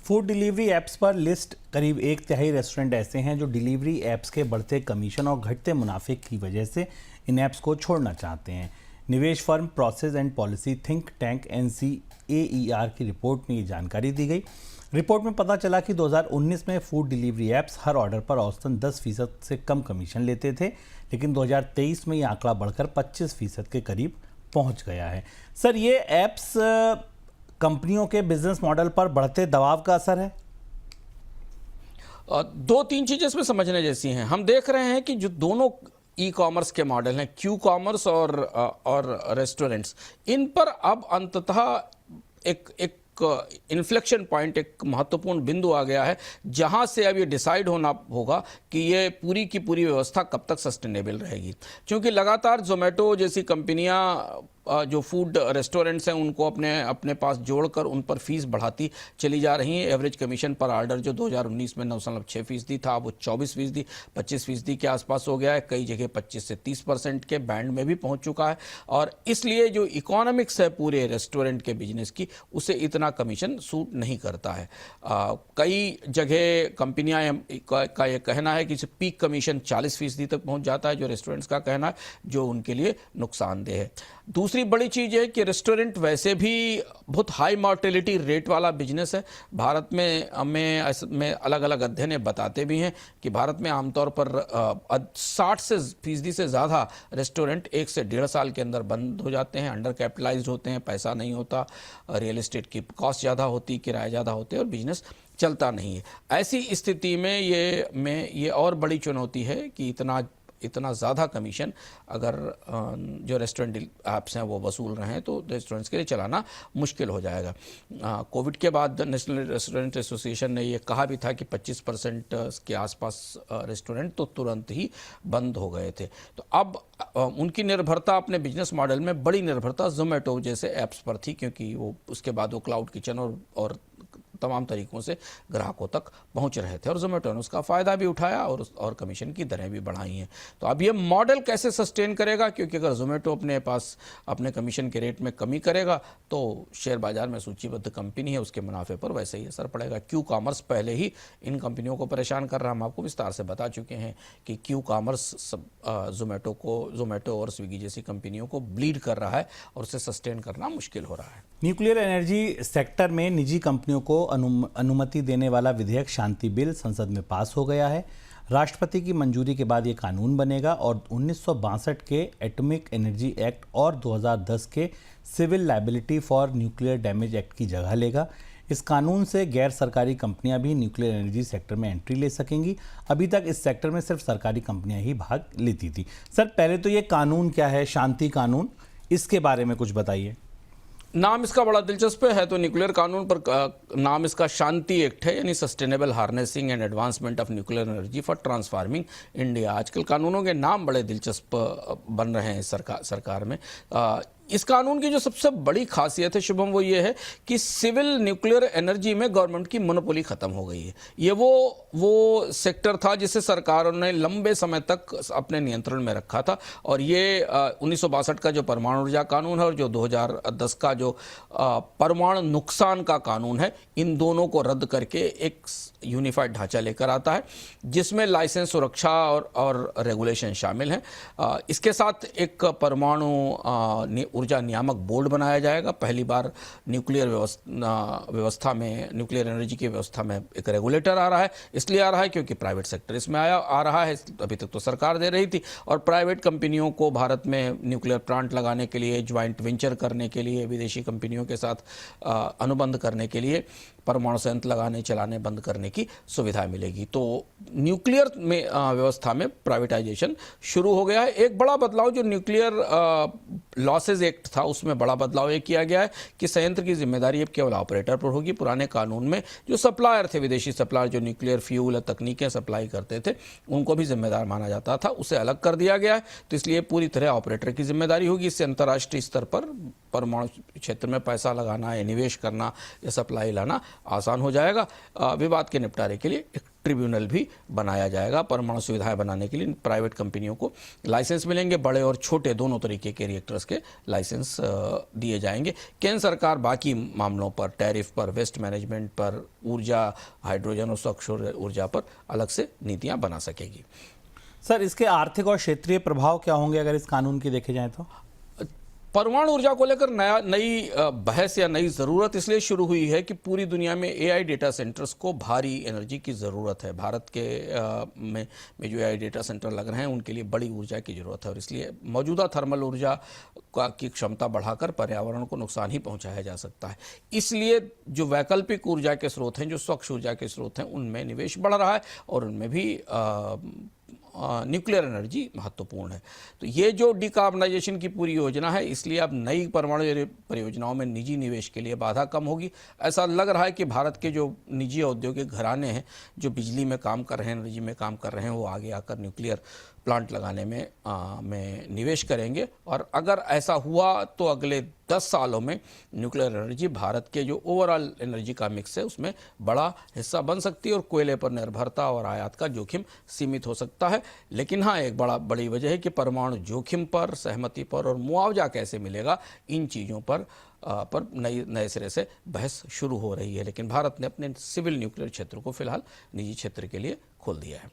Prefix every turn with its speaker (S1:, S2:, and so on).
S1: Food delivery apps पर list करीब 1/3 restaurant ऐसे हैं जो डिलीवरी ऐप्स के बढ़ते कमीशन और घटते मुनाफे की वजह से इन ऐप्स को छोड़ना चाहते हैं। निवेश firm process and policy think tank NCAER की रिपोर्ट में ये जानकारी दी गई। रिपोर्ट में पता चला कि 2019 में फूड डिलीवरी ऐप्स हर ऑर्डर पर औसतन 10% से कम कमीशन लेते थे, लेकिन 2023 में ये आंकड़ा बढ़कर 25% के करीब पहुंच गया है। सर, ये ऐप्स कंपनियों के बिजनेस मॉडल पर बढ़ते दबाव का असर है?
S2: दो तीन चीजें इसमें समझने जैसी हैं। हम देख रहे हैं कि जो दोनों ई कॉमर्स के मॉडल हैं, क्यू कॉमर्स और रेस्टोरेंट्स, इन पर अब अंततः एक इन्फ्लेक्शन पॉइंट, एक महत्वपूर्ण बिंदु आ गया है, जहां से अब ये डिसाइड होना होगा कि ये पूरी की पूरी व्यवस्था कब तक सस्टेनेबल रहेगी। क्योंकि लगातार जोमेटो जैसी कंपनियां जो फूड रेस्टोरेंट्स हैं उनको अपने पास जोड़कर उन पर फीस बढ़ाती चली जा रही हैं। एवरेज कमीशन पर ऑर्डर जो 2019 में 9.6% था, वो 24%, 25% के आसपास हो गया है। कई जगह 25 से 30% के बैंड में भी पहुंच चुका है। और इसलिए जो इकोनॉमिक्स है पूरे रेस्टोरेंट के बिजनेस की, उसे इतना कमीशन सूट नहीं करता है। कई जगह कंपनियां का ये कहना है कि पीक कमीशन 40% तक पहुंच जाता है, जो रेस्टोरेंट्स का कहना है, जो उनके लिए नुकसानदेह है। दूसरी बड़ी चीज़ है कि रेस्टोरेंट वैसे भी बहुत हाई मॉर्टेलिटी रेट वाला बिजनेस है। भारत में अलग अलग अध्ययन बताते भी हैं कि भारत में आमतौर पर 60% से ज़्यादा रेस्टोरेंट 1 से 1.5 साल के अंदर बंद हो जाते हैं, अंडर कैपिटलाइज्ड होते हैं, पैसा नहीं होता, रियल एस्टेट की कॉस्ट ज़्यादा होती, किराए ज़्यादा होते हैं और बिजनेस चलता नहीं है। ऐसी स्थिति में ये और बड़ी चुनौती है कि इतना ज़्यादा कमीशन अगर जो रेस्टोरेंट ऐप्स हैं वो वसूल रहे हैं तो रेस्टोरेंट्स के लिए चलाना मुश्किल हो जाएगा। कोविड के बाद नेशनल रेस्टोरेंट एसोसिएशन ने ये कहा भी था कि 25% के आसपास रेस्टोरेंट तो तुरंत ही बंद हो गए थे। तो अब उनकी निर्भरता अपने बिजनेस मॉडल में बड़ी निर्भरता जोमेटो जैसे ऐप्स पर थी, क्योंकि वो उसके बाद वो क्लाउड किचन और तमाम तरीकों से ग्राहकों तक पहुंच रहे थे और जोमेटो ने उसका फ़ायदा भी उठाया और कमीशन की दरें भी बढ़ाई हैं। तो अब ये मॉडल कैसे सस्टेन करेगा, क्योंकि अगर जोमेटो अपने पास अपने कमीशन के रेट में कमी करेगा तो शेयर बाजार में सूचीबद्ध कंपनी है, उसके मुनाफे पर वैसे ही असर पड़ेगा। क्यू कॉमर्स पहले ही इन कंपनियों को परेशान कर रहा है। हम आपको विस्तार से बता चुके हैं कि क्यू कॉमर्स जोमेटो और स्विगी जैसी कंपनियों को ब्लीड कर रहा है और उसे सस्टेन करना मुश्किल हो रहा है।
S1: न्यूक्लियर एनर्जी सेक्टर में निजी कंपनियों को अनुमति देने वाला विधेयक शांति बिल संसद में पास हो गया है। राष्ट्रपति की मंजूरी के बाद ये कानून बनेगा और 1962 के एटॉमिक एनर्जी एक्ट और 2010 के civil liability for nuclear damage act की जगह लेगा। इस कानून से गैर सरकारी कंपनियां भी न्यूक्लियर एनर्जी सेक्टर में एंट्री ले सकेंगी। अभी तक इस सेक्टर में सिर्फ सरकारी कंपनियां ही भाग लेती थी। सर, पहले तो ये कानून क्या है, शांति कानून, इसके बारे में कुछ बताइए।
S2: नाम इसका बड़ा दिलचस्प है। तो न्यूक्लियर कानून पर नाम इसका शांति एक्ट है, यानी sustainable harnessing and advancement of nuclear energy for transforming India. आजकल कानूनों के नाम बड़े दिलचस्प बन रहे हैं सरकार में। इस कानून की जो सबसे बड़ी खासियत है शुभम, वो ये है कि सिविल न्यूक्लियर एनर्जी में गवर्नमेंट की मोनोपोली खत्म हो गई है। ये वो सेक्टर था जिसे सरकारों ने लंबे समय तक अपने नियंत्रण में रखा था। और ये 1962 का जो परमाणु ऊर्जा कानून है और जो 2010 का जो परमाणु नुकसान का कानून है, इन दोनों को रद्द करके एक यूनिफाइड ढांचा लेकर आता है जिसमें लाइसेंस, सुरक्षा और रेगुलेशन शामिल हैं। इसके साथ एक परमाणु ऊर्जा नियामक बोर्ड बनाया जाएगा। पहली बार न्यूक्लियर व्यवस्था में, न्यूक्लियर एनर्जी की व्यवस्था में एक रेगुलेटर आ रहा है। इसलिए आ रहा है क्योंकि प्राइवेट सेक्टर इसमें आ रहा है। अभी तक तो सरकार दे रही थी और प्राइवेट कंपनियों को भारत में न्यूक्लियर प्लांट लगाने के लिए, ज्वाइंट वेंचर करने के लिए, विदेशी कंपनियों के साथ अनुबंध करने के लिए, परमाणु संयंत्र लगाने चलाने बंद करने की सुविधा मिलेगी। तो न्यूक्लियर में व्यवस्था में प्राइवेटाइजेशन शुरू हो गया है। एक बड़ा बदलाव जो न्यूक्लियर लॉसेज एक्ट था उसमें बड़ा बदलाव ये किया गया है कि संयंत्र की जिम्मेदारी अब केवल ऑपरेटर पर होगी। पुराने कानून में जो सप्लायर थे, विदेशी सप्लायर जो न्यूक्लियर फ्यूल तकनीकें सप्लाई करते थे, उनको भी जिम्मेदार माना जाता था, उसे अलग कर दिया गया है। तो इसलिए पूरी तरह ऑपरेटर की जिम्मेदारी होगी। इससे अंतर्राष्ट्रीय स्तर पर परमाणु क्षेत्र में पैसा लगाना या निवेश करना या सप्लाई लाना आसान हो जाएगा। विवाद के निपटारे के लिए एक ट्रिब्यूनल भी बनाया जाएगा। परमाणु सुविधाएं बनाने के लिए प्राइवेट कंपनियों को लाइसेंस मिलेंगे, बड़े और छोटे दोनों तरीके के रिएक्टर्स के लाइसेंस दिए जाएंगे। केंद्र सरकार बाकी मामलों पर, टैरिफ पर, वेस्ट मैनेजमेंट पर, ऊर्जा, हाइड्रोजन और स्वच्छ ऊर्जा पर अलग से नीतियां बना सकेगी।
S1: सर, इसके आर्थिक और क्षेत्रीय प्रभाव क्या होंगे अगर इस कानून की देखे जाए तो?
S2: परमाणु ऊर्जा को लेकर नई बहस या नई ज़रूरत इसलिए शुरू हुई है कि पूरी दुनिया में एआई डेटा सेंटर्स को भारी एनर्जी की ज़रूरत है। भारत के में जो एआई डेटा सेंटर लग रहे हैं उनके लिए बड़ी ऊर्जा की ज़रूरत है, और इसलिए मौजूदा थर्मल ऊर्जा की क्षमता बढ़ाकर पर्यावरण को नुकसान ही पहुंचाया जा सकता है। इसलिए जो वैकल्पिक ऊर्जा के स्रोत हैं, जो स्वच्छ ऊर्जा के स्रोत हैं, उनमें निवेश बढ़ रहा है और उनमें भी न्यूक्लियर एनर्जी महत्वपूर्ण है। तो ये जो डिकार्बनाइजेशन की पूरी योजना है, इसलिए अब नई परमाणु परियोजनाओं में निजी निवेश के लिए बाधा कम होगी। ऐसा लग रहा है कि भारत के जो निजी औद्योगिक घराने हैं, जो बिजली में काम कर रहे हैं, एनर्जी में काम कर रहे हैं, वो आगे आकर न्यूक्लियर प्लांट लगाने में निवेश करेंगे। और अगर ऐसा हुआ तो अगले 10 सालों में न्यूक्लियर एनर्जी भारत के जो ओवरऑल एनर्जी का मिक्स है उसमें बड़ा हिस्सा बन सकती है, और कोयले पर निर्भरता और आयात का जोखिम सीमित हो सकता है। लेकिन हाँ, एक बड़ी वजह है कि परमाणु जोखिम पर, सहमति पर और मुआवजा कैसे मिलेगा, इन चीज़ों पर नए सिरे से बहस शुरू हो रही है। लेकिन भारत ने अपने सिविल न्यूक्लियर क्षेत्र को फिलहाल निजी क्षेत्र के लिए खोल दिया है।